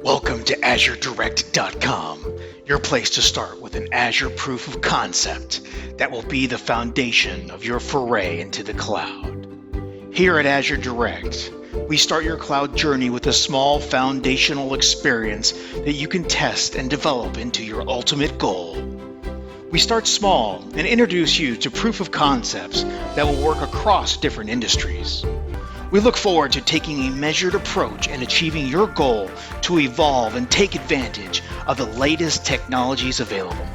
Welcome to AzureDirect.com, your place to start with an Azure proof of concept that will be the foundation of your foray into the cloud. Here at Azure Direct, we start your cloud journey with a small foundational experience that you can test and develop into your ultimate goal. We start small and introduce you to proof of concepts that will work across different industries. We look forward to taking a measured approach and achieving your goal to evolve and take advantage of the latest technologies available.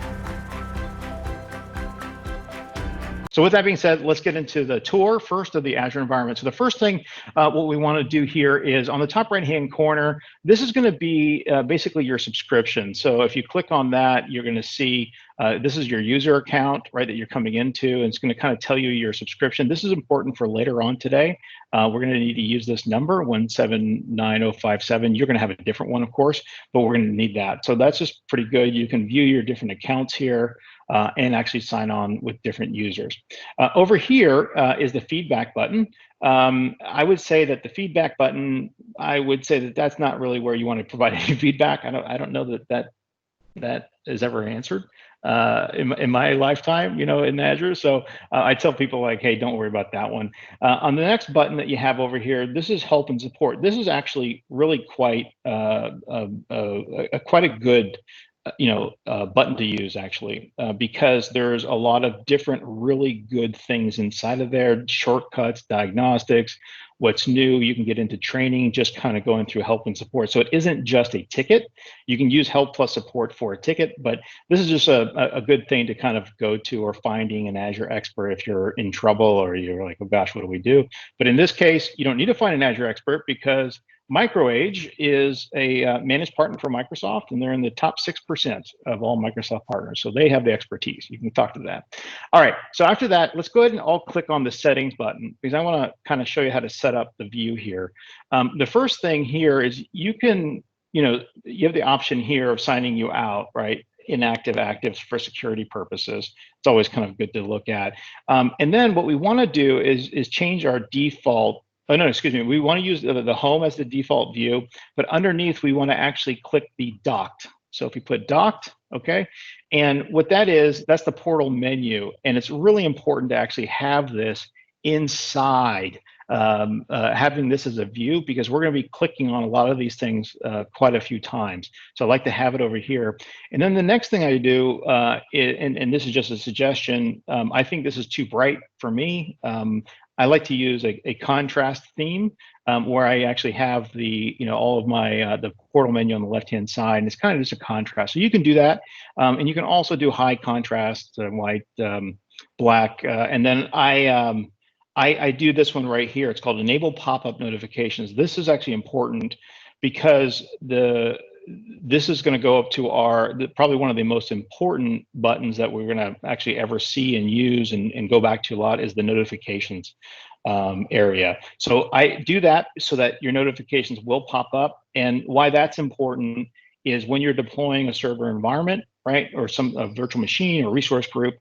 So with that being said, let's get into the tour first of the Azure environment. So the first thing, what we want to do here is on the top right-hand corner, this is going to be basically your subscription. So if you click on that, you're going to see this is your user account, right, that you're coming into, and it's going to kind of tell you your subscription. This is important for later on today. We're going to need to use this number, 179057. You're going to have a different one, of course, but we're going to need that. So that's just pretty good. You can view your different accounts here. And actually sign on with different users. Over here is the feedback button. I would say that the feedback button, that's not really where you want to provide any feedback. I don't know that is ever answered in my lifetime, in Azure. So I tell people like, hey, don't worry about that one. On the next button that you have over here, this is help and support. This is actually really quite quite a good button to use actually, because there's a lot of different really good things inside of there, shortcuts, diagnostics, what's new. You can get into training, just kind of going through help and support. So it isn't just a ticket. You can use help plus support for a ticket, but this is just a good thing to kind of go to, or finding an Azure expert if you're in trouble or you're like, oh gosh, what do we do? But in this case, you don't need to find an Azure expert because MicroAge is a managed partner for Microsoft, and they're in the top 6% of all Microsoft partners. So they have the expertise. You can talk to that. All right, so after that, let's go ahead and all click on the settings button, because I want to kind of show you how to set up the view here. The first thing here is you can, you have the option here of signing you out, right? Inactive, active for security purposes. It's always kind of good to look at. And then what we want to do is change our default. Oh, no, excuse me. We want to use the home as the default view, but underneath we want to actually click the docked. So if we put docked, okay, and what that is, that's the portal menu, and it's really important to actually have this inside, having this as a view, because we're going to be clicking on a lot of these things quite a few times. So I like to have it over here. And then the next thing I do, and this is just a suggestion, I think this is too bright for me. I like to use a contrast theme where I actually have the, all of my, the portal menu on the left-hand side, and it's kind of just a contrast. So you can do that. And you can also do high contrast, white, black. And then I do this one right here. It's called enable pop-up notifications. This is actually important because this is going to go up to probably one of the most important buttons that we're going to actually ever see and use and go back to a lot is the notifications area. So I do that so that your notifications will pop up. And why that's important is when you're deploying a server environment, right, or a virtual machine or resource group,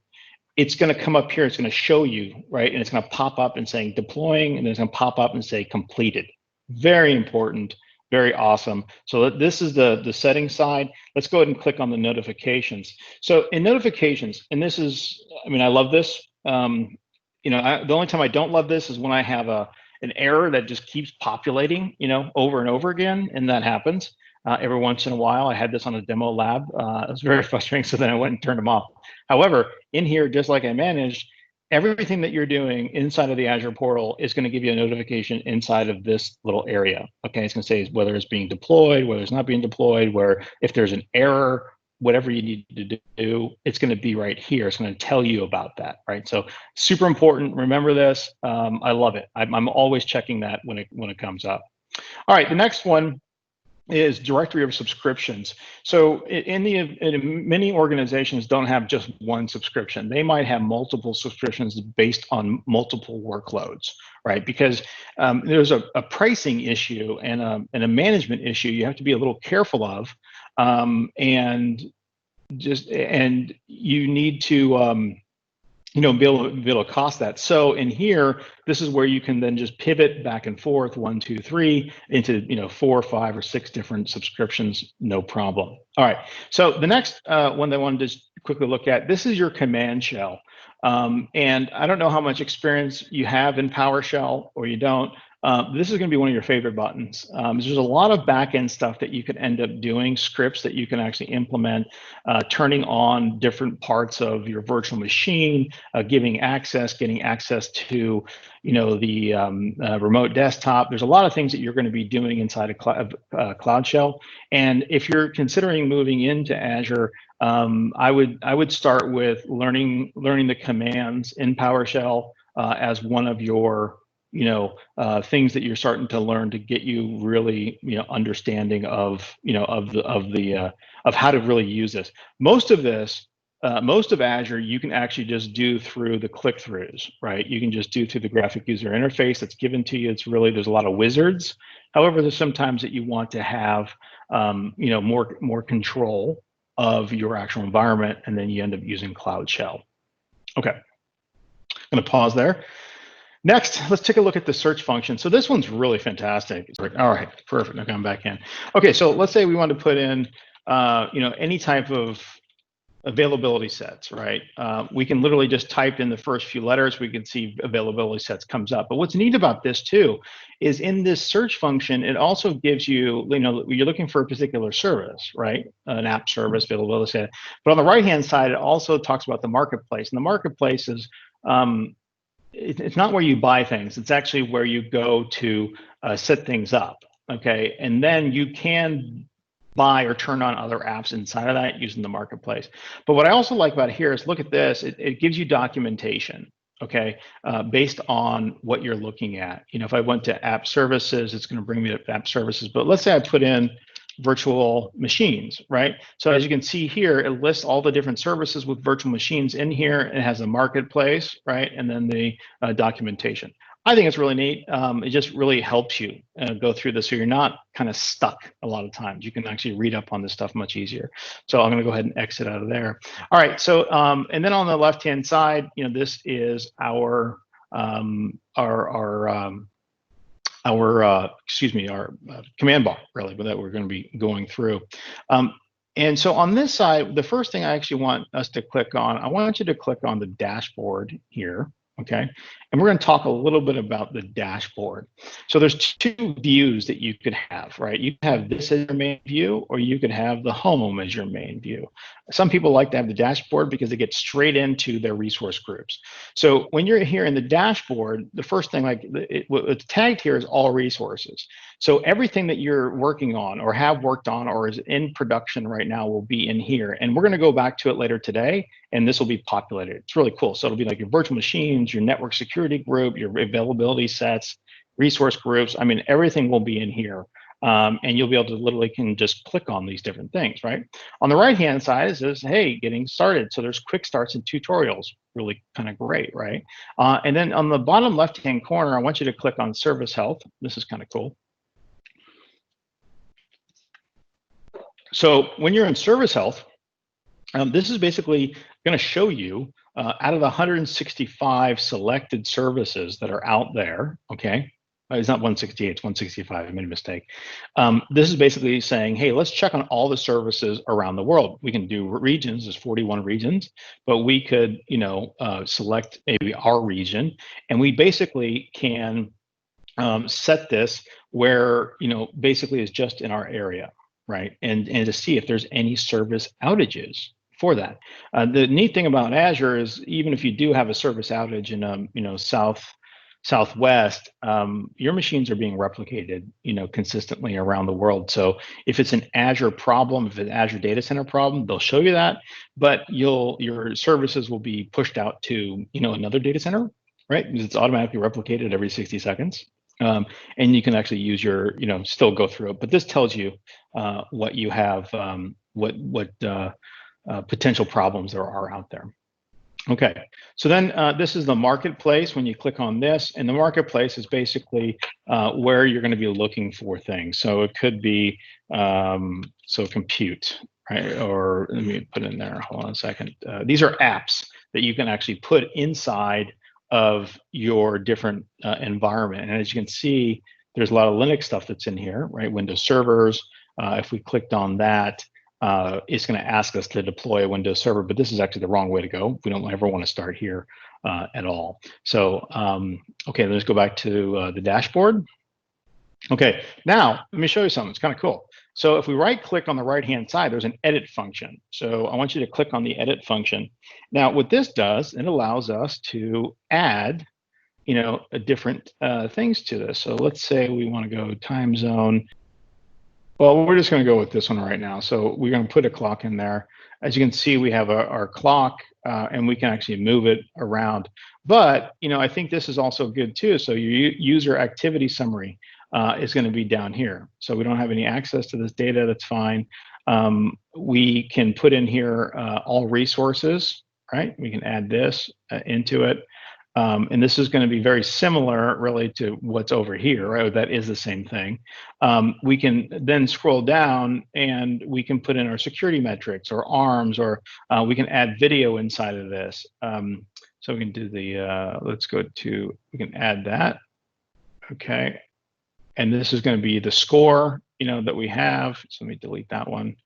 it's going to come up here. It's going to show you, right, and it's going to pop up and saying deploying, and then it's going to pop up and say completed. Very important. Very awesome. So this is the settings side. Let's go ahead and click on the notifications. So in notifications, and this is, I love this. The only time I don't love this is when I have an error that just keeps populating, over and over again, and that happens every once in a while. I had this on a demo lab. It was very frustrating, so then I went and turned them off. However, in here, just like I managed, everything that you're doing inside of the Azure portal is going to give you a notification inside of this little area. Okay, it's going to say whether it's being deployed, whether it's not being deployed, where if there's an error, whatever you need to do, it's going to be right here. It's going to tell you about that, right? So super important. Remember this. I love it. I'm always checking that when it comes up. All right, the next one is directory of subscriptions. So many organizations don't have just one subscription. They might have multiple subscriptions based on multiple workloads, right? Because there's a pricing issue and a management issue you have to be a little careful of, and you need to be able to cost that. So in here, this is where you can then just pivot back and forth, 1, 2, 3, into 4, 5, or 6 different subscriptions, no problem. All right. So the next one that I wanted to just quickly look at, this is your command shell. And I don't know how much experience you have in PowerShell or you don't. This is going to be one of your favorite buttons. There's a lot of back-end stuff that you could end up doing, scripts that you can actually implement, turning on different parts of your virtual machine, getting access to, the remote desktop. There's a lot of things that you're going to be doing inside a Cloud Shell. And if you're considering moving into Azure, I would start with learning the commands in PowerShell as one of your things that you're starting to learn to get you really understanding of of how to really use this. Most of Azure you can actually just do through the click-throughs, right? You can just do through the graphic user interface that's given to you. It's really, there's a lot of wizards. However, there's sometimes that you want to have more control of your actual environment, and then you end up using Cloud Shell. Okay, I'm going to pause there. Next, let's take a look at the search function. So this one's really fantastic. All right, perfect. Okay, I'm back in. Okay, so let's say we want to put in, any type of availability sets, right? We can literally just type in the first few letters. We can see availability sets comes up. But what's neat about this too is in this search function, it also gives you, you're looking for a particular service, right? An app service, availability set. But on the right-hand side, it also talks about the marketplace. And the marketplace is, it's not where you buy things. It's actually where you go to set things up, okay? And then you can buy or turn on other apps inside of that using the marketplace. But what I also like about here is, look at this, it gives you documentation, okay, based on what you're looking at. If I went to app services, it's going to bring me to app services. But let's say I put in virtual machines, right? So as you can see here, it lists all the different services with virtual machines in here. It has a marketplace, right? And then the documentation. I think it's really neat. It just really helps you go through this, so you're not kind of stuck a lot of times. You can actually read up on this stuff much easier. So I'm going to go ahead and exit out of there. All right. So and then on the left-hand side, this is our command bar, really, that we're going to be going through. And so on this side, the first thing I actually want us to click on, I want you to click on the dashboard here. Okay, and we're going to talk a little bit about the dashboard. So there's 2 views that you could have, right? You can have this as your main view, or you could have the home as your main view. Some people like to have the dashboard because they get straight into their resource groups. So when you're here in the dashboard, the first thing, what's tagged here is all resources. So everything that you're working on or have worked on or is in production right now will be in here. And we're going to go back to it later today, and this will be populated. It's really cool. So it'll be like your virtual machines, your network security group, your availability sets, resource groups. I mean, everything will be in here. And you'll be able to literally can just click on these different things, right? On the right-hand side, it says, hey, getting started. So there's quick starts and tutorials, really kind of great, right? And then on the bottom left-hand corner, I want you to click on service health. This is kind of cool. So when you're in service health, this is basically going to show you out of the 165 selected services that are out there, okay? It's not 168, it's 165, I made a mistake. This is basically saying, hey, let's check on all the services around the world. We can do regions, there's 41 regions, but we could, select maybe our region, and we basically can set this where, basically is just in our area, right? And to see if there's any service outages for that. The neat thing about Azure is, even if you do have a service outage in Southwest, your machines are being replicated, consistently around the world. So if it's an Azure problem, if it's an Azure data center problem, they'll show you that, but your services will be pushed out to, another data center, right? Because it's automatically replicated every 60 seconds. And you can actually use your, still go through it, but this tells you what you have, what potential problems there are out there. Okay, so then this is the marketplace. When you click on this, and the marketplace is basically where you're going to be looking for things. So it could be compute, right? Or let me put in there. Hold on a second. These are apps that you can actually put inside of your different environment. And as you can see, there's a lot of Linux stuff that's in here, right? Windows servers. If we clicked on that, it's going to ask us to deploy a Windows server, but this is actually the wrong way to go. We don't ever want to start here at all. So, okay, let's go back to the dashboard. Okay, now let me show you something. It's kind of cool. So if we right click on the right hand side, there's an edit function. So I want you to click on the edit function. Now what this does, it allows us to add, different things to this. So let's say we want to go time zone. Well, we're just going to go with this one right now. So we're going to put a clock in there. As you can see, we have our clock and we can actually move it around. But, I think this is also good too. So your user activity summary is going to be down here. So we don't have any access to this data. That's fine. We can put in here all resources, right? We can add this into it. And this is going to be very similar really to what's over here, right? That is the same thing. We can then scroll down and we can put in our security metrics or arms, or we can add video inside of this. So we can do the, we can add that. Okay. And this is going to be the score, that we have. So let me delete that one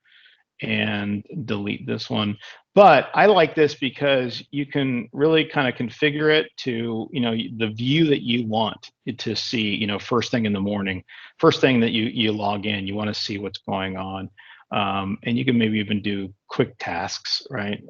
and delete this one. But I like this because you can really kind of configure it to, the view that you want it to see, first thing in the morning, first thing that you log in, you want to see what's going on. And you can maybe even do quick tasks, right?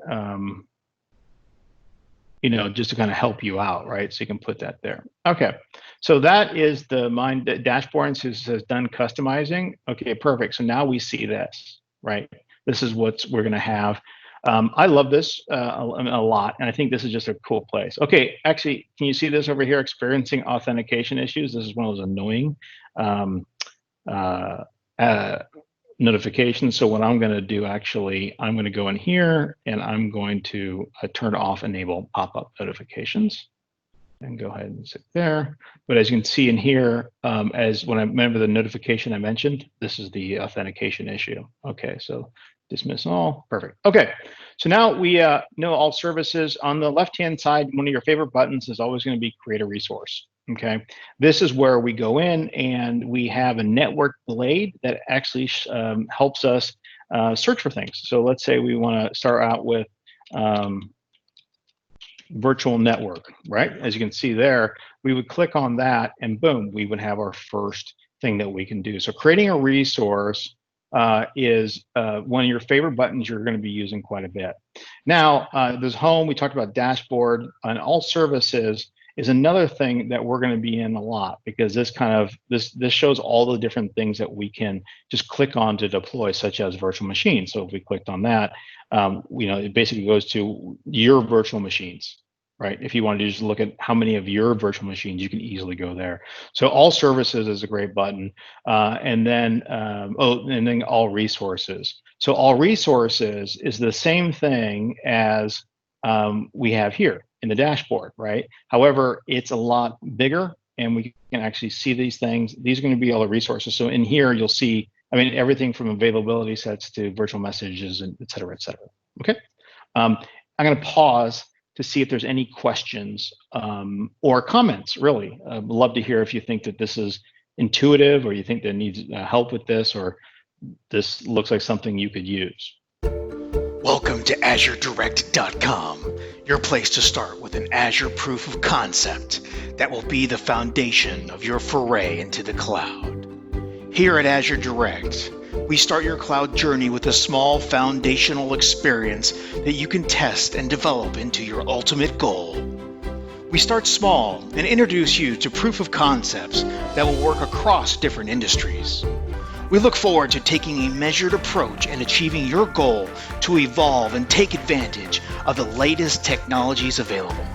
Just to kind of help you out, right? So you can put that there. Okay, so that is the dashboard. So it says done customizing. Okay, perfect. So now we see this, right? This is what we're going to have. I love this a lot, and I think this is just a cool place. Okay, actually, can you see this over here? Experiencing authentication issues. This is one of those annoying notifications. So what I'm going to do, actually, I'm going to go in here and I'm going to turn off enable pop-up notifications and go ahead and sit there. But as you can see in here, as when I remember the notification I mentioned, this is the authentication issue. Okay, so dismiss all, perfect. Okay, so now we know all services. On the left-hand side, one of your favorite buttons is always going to be create a resource. Okay, this is where we go in and we have a network blade that actually helps us search for things. So let's say we want to start out with virtual network, right? As you can see there, we would click on that and boom, we would have our first thing that we can do. So creating a resource is one of your favorite buttons you're going to be using quite a bit. Now, there's home, we talked about dashboard, and all services is another thing that we're going to be in a lot, because this this shows all the different things that we can just click on to deploy, such as virtual machines. So if we clicked on that, it basically goes to your virtual machines, right? If you want to just look at how many of your virtual machines, you can easily go there. So all services is a great button, and then all resources. So all resources is the same thing as we have here in the dashboard, right? However, it's a lot bigger and we can actually see these things. These are going to be all the resources. So in here, you'll see, everything from availability sets to virtual messages and et cetera, et cetera. Okay. I'm going to pause to see if there's any questions or comments, really. I'd love to hear if you think that this is intuitive, or you think that needs help with this, or this looks like something you could use. Welcome to AzureDirect.com, your place to start with an Azure proof of concept that will be the foundation of your foray into the cloud. Here at Azure Direct, we start your cloud journey with a small foundational experience that you can test and develop into your ultimate goal. We start small and introduce you to proof of concepts that will work across different industries. We look forward to taking a measured approach and achieving your goal to evolve and take advantage of the latest technologies available.